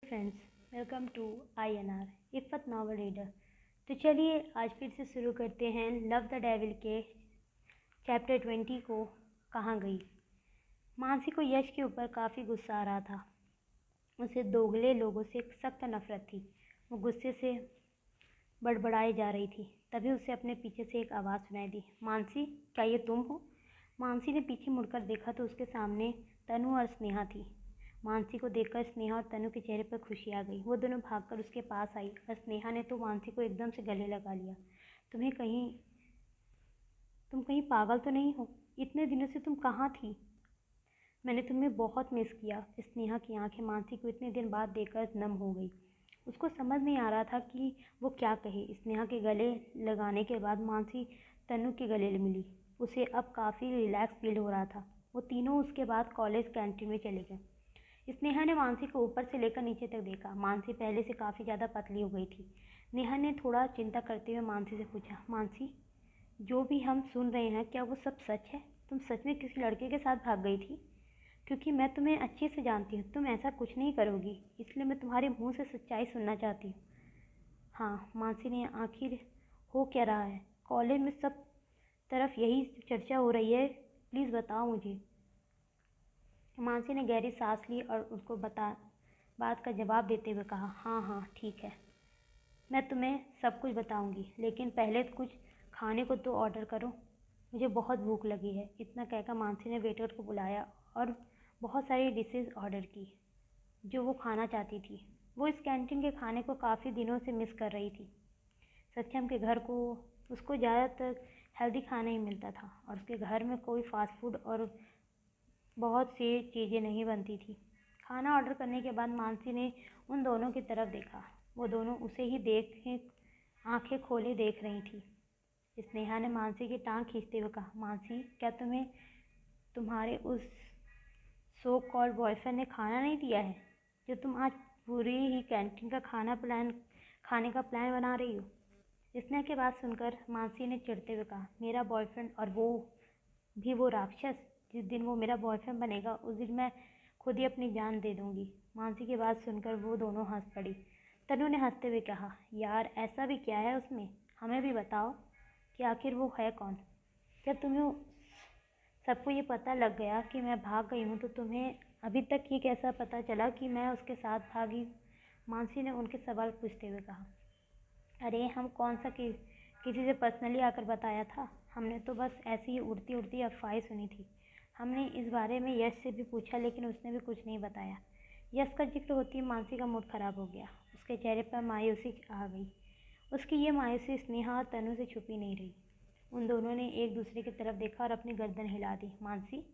Friends, welcome to INR Iffat novel reader. तो चलिए आज फिर से शुरू करते हैं लव द डेविल के चैप्टर 20 को। कहाँ गई। मानसी को यश के ऊपर काफ़ी गुस्सा आ रहा था। उसे दोगले लोगों से सख्त नफरत थी। वो गुस्से से बड़बड़ाई जा रही थी। तभी उसे अपने पीछे से एक आवाज़ सुनाई दी, मानसी, क्या ये तुम हो? मानसी ने पीछे मुड़कर देखा तो उसके सामने तनु और स्नेहा थी। मानसी को देखकर स्नेहा और तनु के चेहरे पर खुशी आ गई। वो दोनों भागकर उसके पास आई और स्नेहा ने तो मानसी को एकदम से गले लगा लिया। तुम कहीं पागल तो नहीं हो? इतने दिनों से तुम कहाँ थी? मैंने तुम्हें बहुत मिस किया। स्नेहा की आंखें मानसी को इतने दिन बाद देखकर नम हो गई। उसको समझ नहीं आ रहा था कि वो क्या कहे। स्नेहा के गले लगाने के बाद मानसी तनु के गले मिली। उसे अब काफ़ी रिलैक्स फील हो रहा था। वो तीनों उसके बाद कॉलेज कैंटीन में चले गए। स्नेहा ने मानसी को ऊपर से लेकर नीचे तक देखा। मानसी पहले से काफ़ी ज़्यादा पतली हो गई थी। नेहा ने थोड़ा चिंता करते हुए मानसी से पूछा, मानसी, जो भी हम सुन रहे हैं क्या वो सब सच है? तुम सच में किसी लड़के के साथ भाग गई थी? क्योंकि मैं तुम्हें अच्छे से जानती हूँ, तुम ऐसा कुछ नहीं करोगी, इसलिए मैं तुम्हारे मुंह से सच्चाई सुनना चाहती हूँ। हाँ मानसी ने, आखिर हो क्या रहा है? कॉलेज में सब तरफ यही चर्चा हो रही है, प्लीज़ बताओ मुझे। मानसी ने गहरी सांस ली और उसको बात का जवाब देते हुए कहा, हाँ हाँ ठीक है, मैं तुम्हें सब कुछ बताऊंगी, लेकिन पहले कुछ खाने को तो ऑर्डर करो, मुझे बहुत भूख लगी है। इतना कहकर मानसी ने वेटर को बुलाया और बहुत सारी डिशेस ऑर्डर की जो वो खाना चाहती थी। वो इस कैंटीन के खाने को काफ़ी दिनों से मिस कर रही थी। सत्यम के घर को उसको ज़्यादातर हेल्दी खाना ही मिलता था और उसके घर में कोई फास्ट फूड और बहुत सी चीज़ें नहीं बनती थी। खाना ऑर्डर करने के बाद मानसी ने उन दोनों की तरफ देखा। वो दोनों उसे ही आंखें खोले देख रही थी। स्नेहा ने मानसी की टांग खींचते हुए कहा, मानसी, क्या तुम्हें तुम्हारे उस सो कॉल्ड बॉयफ्रेंड ने खाना नहीं दिया है जो तुम आज पूरी ही कैंटीन का खाने का प्लान बना रही हो? स्नेहा की बात सुनकर मानसी ने चिढ़ते हुए कहा, मेरा बॉयफ्रेंड, और वो राक्षस? जिस दिन वो मेरा बॉयफ्रेंड बनेगा उस दिन मैं खुद ही अपनी जान दे दूंगी। मानसी की बात सुनकर वो दोनों हंस पड़ी। तनु ने हंसते हुए कहा, यार ऐसा भी क्या है उसमें, हमें भी बताओ कि आखिर वो है कौन? जब तुम्हें सबको ये पता लग गया कि मैं भाग गई हूँ तो तुम्हें अभी तक ये कैसा पता चला कि मैं उसके साथ भागी? मानसी ने उनके सवाल पूछते हुए कहा, अरे हम कौन सा किसी से पर्सनली आकर बताया था? हमने तो बस ऐसी ही उड़ती उड़ती अफवाहें सुनी थी। हमने इस बारे में यश से भी पूछा लेकिन उसने भी कुछ नहीं बताया। यश का जिक्र होती मानसी का मूड खराब हो गया। उसके चेहरे पर मायूसी आ गई। उसकी ये मायूसी स्नेहा और तनु से छुपी नहीं रही। उन दोनों ने एक दूसरे की तरफ देखा और अपनी गर्दन हिला दी। मानसी,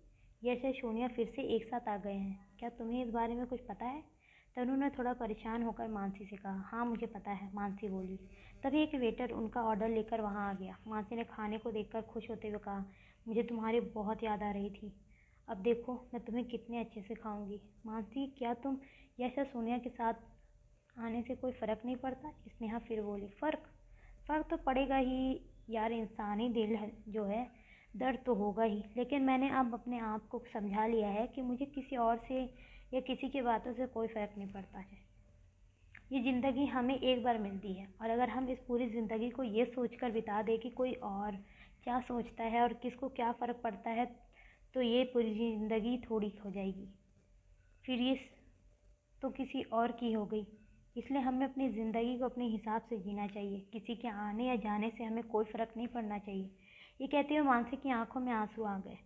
यश और सोनिया फिर से एक साथ आ गए हैं, क्या तुम्हें इस बारे में कुछ पता है? तनु ने थोड़ा परेशान होकर मानसी से कहा, हाँ मुझे पता है, मानसी बोली। तभी एक वेटर उनका ऑर्डर लेकर वहाँ आ गया। मानसी ने खाने को देखकर खुश होते हुए कहा, मुझे तुम्हारी बहुत याद आ रही थी, अब देखो मैं तुम्हें कितने अच्छे से खाऊंगी। मानसी, क्या तुम यश और सोनिया के साथ आने से कोई फ़र्क नहीं पड़ता? स्नेहा फिर बोली, फ़र्क तो पड़ेगा ही यार, इंसानी दिल है जो है, दर्द तो होगा ही, लेकिन मैंने अब अपने आप को समझा लिया है कि मुझे किसी और से या किसी की बातों से कोई फ़र्क नहीं पड़ता है। ये ज़िंदगी हमें एक बार मिलती है और अगर हम इस पूरी ज़िंदगी को ये सोचकर बिता दें कि कोई और क्या सोचता है और किसको क्या फ़र्क पड़ता है, तो ये पूरी ज़िंदगी थोड़ी हो जाएगी, फिर ये तो किसी और की हो गई। इसलिए हमें अपनी ज़िंदगी को अपने हिसाब से जीना चाहिए। किसी के आने या जाने से हमें कोई फ़र्क नहीं पड़ना चाहिए। ये कहते हुए मानसी की आंखों में आंसू आ गए।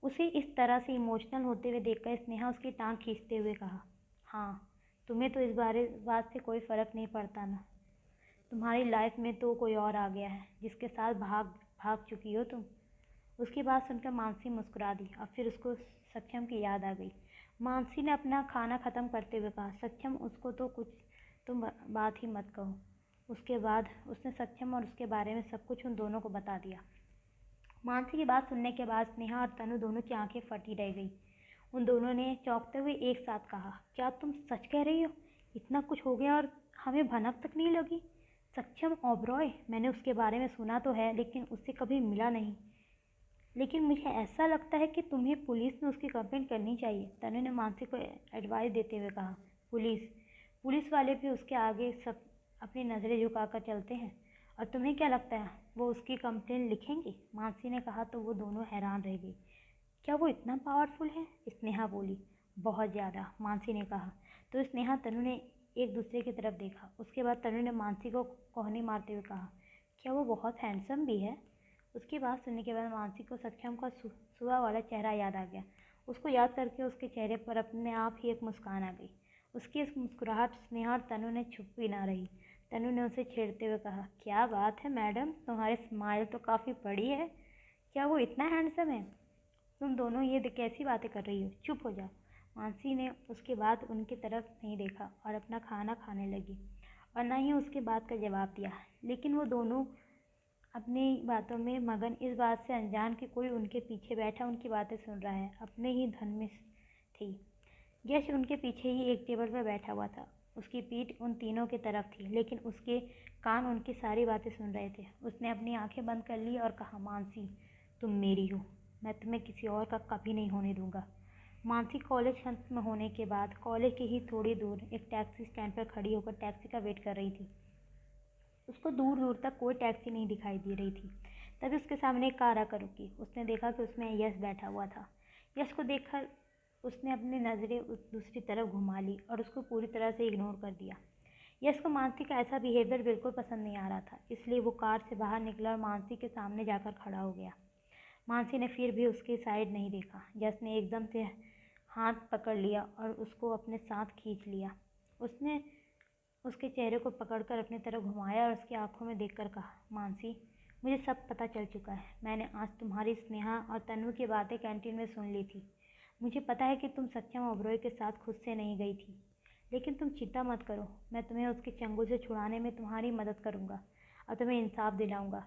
उसे इस तरह से इमोशनल होते हुए देखकर स्नेहा उसकी टांग खींचते हुए कहा, हाँ, तुम्हें तो इस बात से कोई फ़र्क नहीं पड़ता ना? तुम्हारी लाइफ में तो कोई और आ गया है जिसके साथ भाग चुकी हो तुम। उसकी बात सुनकर मानसी मुस्कुरा दी और फिर उसको सक्षम की याद आ गई। मानसी ने अपना खाना ख़त्म करते हुए कहा, सक्षम, उसको तो कुछ तुम बात ही मत कहो। उसके बाद उसने सक्षम और उसके बारे में सब कुछ उन दोनों को बता दिया। मानसी की बात सुनने के बाद स्नेहा और तनु दोनों की आंखें फटी रह गई। उन दोनों ने चौंकते हुए एक साथ कहा, क्या तुम सच कह रही हो? इतना कुछ हो गया और हमें भनक तक नहीं लगी? सक्षम ओबरॉय, मैंने उसके बारे में सुना तो है लेकिन उससे कभी मिला नहीं, लेकिन मुझे ऐसा लगता है कि तुम्हें पुलिस में उसकी कंप्लेंट करनी चाहिए। तनु ने मानसी को एडवाइस देते हुए कहा, पुलिस? पुलिस वाले भी उसके आगे सब अपनी नज़रें झुकाकर चलते हैं। और तुम्हें क्या लगता है वो उसकी कंप्लेन लिखेंगे? मानसी ने कहा तो वो दोनों हैरान रह गए। क्या वो इतना पावरफुल है? स्नेहा बोली। बहुत ज़्यादा, मानसी ने कहा। तो स्नेहा तनु ने एक दूसरे की तरफ देखा। उसके बाद तनु ने मानसी को कोहनी मारते हुए कहा, क्या वो बहुत हैंडसम भी है? उसकी बात सुनने के बाद मानसी को सक्षम का सुबह वाला चेहरा याद आ गया। उसको याद करके उसके चेहरे पर अपने आप ही एक मुस्कान आ गई। उसकी इस मुस्कुराहट स्नेहा और तनु ने छुप भी ना रही। तनु ने उसे छेड़ते हुए कहा, क्या बात है मैडम, तुम्हारी स्माइल तो काफ़ी बड़ी है। क्या वो इतना हैंडसम है? तुम दोनों ये कैसी बातें कर रही हो? चुप हो जाओ। मानसी ने उसके बाद उनकी तरफ नहीं देखा और अपना खाना खाने लगी और न ही उसके बात का जवाब दिया। लेकिन वो दोनों अपनी बातों में मगन, इस बात से अनजान कि कोई उनके पीछे बैठा उनकी बातें सुन रहा है, अपने ही धन में थी। यश उनके पीछे ही एक टेबल पर बैठा हुआ था। उसकी पीठ उन तीनों की तरफ थी, लेकिन उसके कान उनकी सारी बातें सुन रहे थे। उसने अपनी आंखें बंद कर ली और कहा, मानसी, तुम मेरी हो, मैं तुम्हें किसी और का कभी नहीं होने दूंगा। मानसी कॉलेज खत्म होने के बाद कॉलेज के ही थोड़ी दूर एक टैक्सी स्टैंड पर खड़ी होकर टैक्सी का वेट कर रही थी। उसको दूर दूर तक कोई टैक्सी नहीं दिखाई दे रही थी। तभी उसके सामने एक कार आकर रुकी। उसने देखा कि उसमें यश बैठा हुआ था। यश को देखकर उसने अपनी नज़रें उस दूसरी तरफ घुमा ली और उसको पूरी तरह से इग्नोर कर दिया। यश को मानसी का ऐसा बिहेवियर बिल्कुल पसंद नहीं आ रहा था, इसलिए वो कार से बाहर निकला और मानसी के सामने जाकर खड़ा हो गया। मानसी ने फिर भी उसकी साइड नहीं देखा। यश ने एकदम से हाथ पकड़ लिया और उसको अपने साथ खींच लिया। उसने उसके चेहरे को पकड़कर अपनी तरफ घुमाया और उसकी आंखों में देखकर कहा, मानसी, मुझे सब पता चल चुका है। मैंने आज तुम्हारी स्नेहा और तन्वी की बातें कैंटीन में सुन ली थी। मुझे पता है कि तुम सक्षम ओबरॉय के साथ खुद से नहीं गई थी, लेकिन तुम चिंता मत करो, मैं तुम्हें उसके चंगुल से छुड़ाने में तुम्हारी मदद करूँगा और तुम्हें इंसाफ दिलाऊंगा।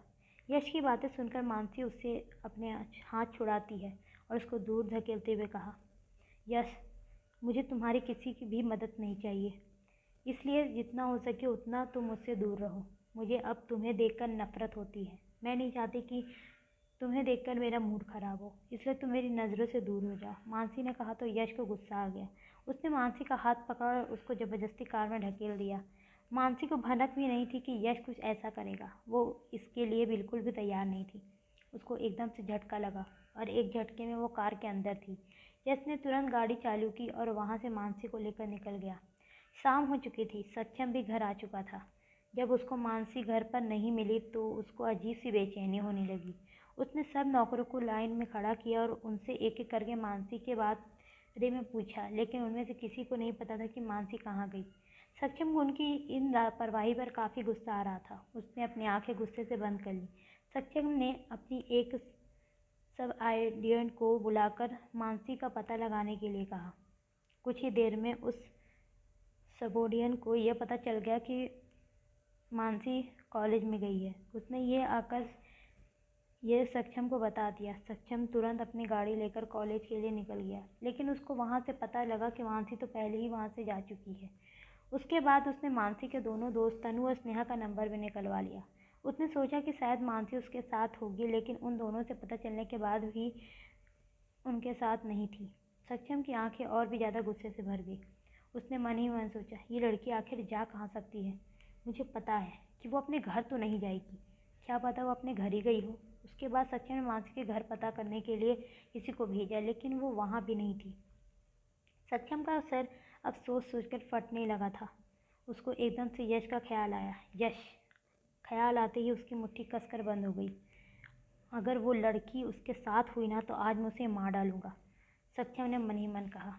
यश की बातें सुनकर मानसी उससे अपने हाथ छुड़ाती है और उसको दूर धकेलते हुए कहा, यश, मुझे तुम्हारी किसी की भी मदद नहीं चाहिए, इसलिए जितना हो सके उतना तुम मुझसे दूर रहो। मुझे अब तुम्हें देखकर नफरत होती है। मैं नहीं चाहती कि तुम्हें देखकर मेरा मूड खराब हो, इसलिए तुम मेरी नज़रों से दूर हो जाओ। मानसी ने कहा तो यश को गुस्सा आ गया। उसने मानसी का हाथ पकड़ा और उसको ज़बरदस्ती कार में ढकेल दिया। मानसी को भनक भी नहीं थी कि यश कुछ ऐसा करेगा। वो इसके लिए बिल्कुल भी तैयार नहीं थी। उसको एकदम से झटका लगा और एक झटके में वो कार के अंदर थी। यश ने तुरंत गाड़ी चालू की और वहाँ से मानसी को लेकर निकल गया। शाम हो चुकी थी। सक्षम भी घर आ चुका था। जब उसको मानसी घर पर नहीं मिली तो उसको अजीब सी बेचैनी होने लगी। उसने सब नौकरों को लाइन में खड़ा किया और उनसे एक एक करके मानसी के बारे में पूछा, लेकिन उनमें से किसी को नहीं पता था कि मानसी कहाँ गई। सक्षम को उनकी इन लापरवाही पर काफ़ी गुस्सा आ रहा था। उसने अपनी आंखें गुस्से से बंद कर ली। सक्षम ने अपनी एक सब आइडियन को बुलाकर मानसी का पता लगाने के लिए कहा। कुछ ही देर में उस सबोर्डियन को यह पता चल गया कि मानसी कॉलेज में गई है। उसने ये आकर यह सक्षम को बता दिया। सक्षम तुरंत अपनी गाड़ी लेकर कॉलेज के लिए निकल गया, लेकिन उसको वहाँ से पता लगा कि मानसी तो पहले ही वहाँ से जा चुकी है। उसके बाद उसने मानसी के दोनों दोस्त तनु और स्नेहा का नंबर भी निकलवा लिया। उसने सोचा कि शायद मानसी उसके साथ होगी, लेकिन उन दोनों से पता चलने के बाद भी उनके साथ नहीं थी। सक्षम की आंखें और भी ज़्यादा गुस्से से भर गई। उसने मन ही मन सोचा, ये लड़की आखिर जा कहाँ सकती है? मुझे पता है कि वो अपने घर तो नहीं जाएगी। क्या पता वो अपने घर ही गई हो। उसके बाद सक्षम ने मानसी के घर पता करने के लिए किसी को भेजा, लेकिन वो वहाँ भी नहीं थी। सक्षम का सर अब सोच सोचकर फटने लगा था। उसको एकदम से यश का ख्याल आया। यश! ख्याल आते ही उसकी मुट्ठी कसकर बंद हो गई। अगर वो लड़की उसके साथ हुई ना तो आज मैं उसे मार डालूंगा, सक्षम ने मन ही मन कहा।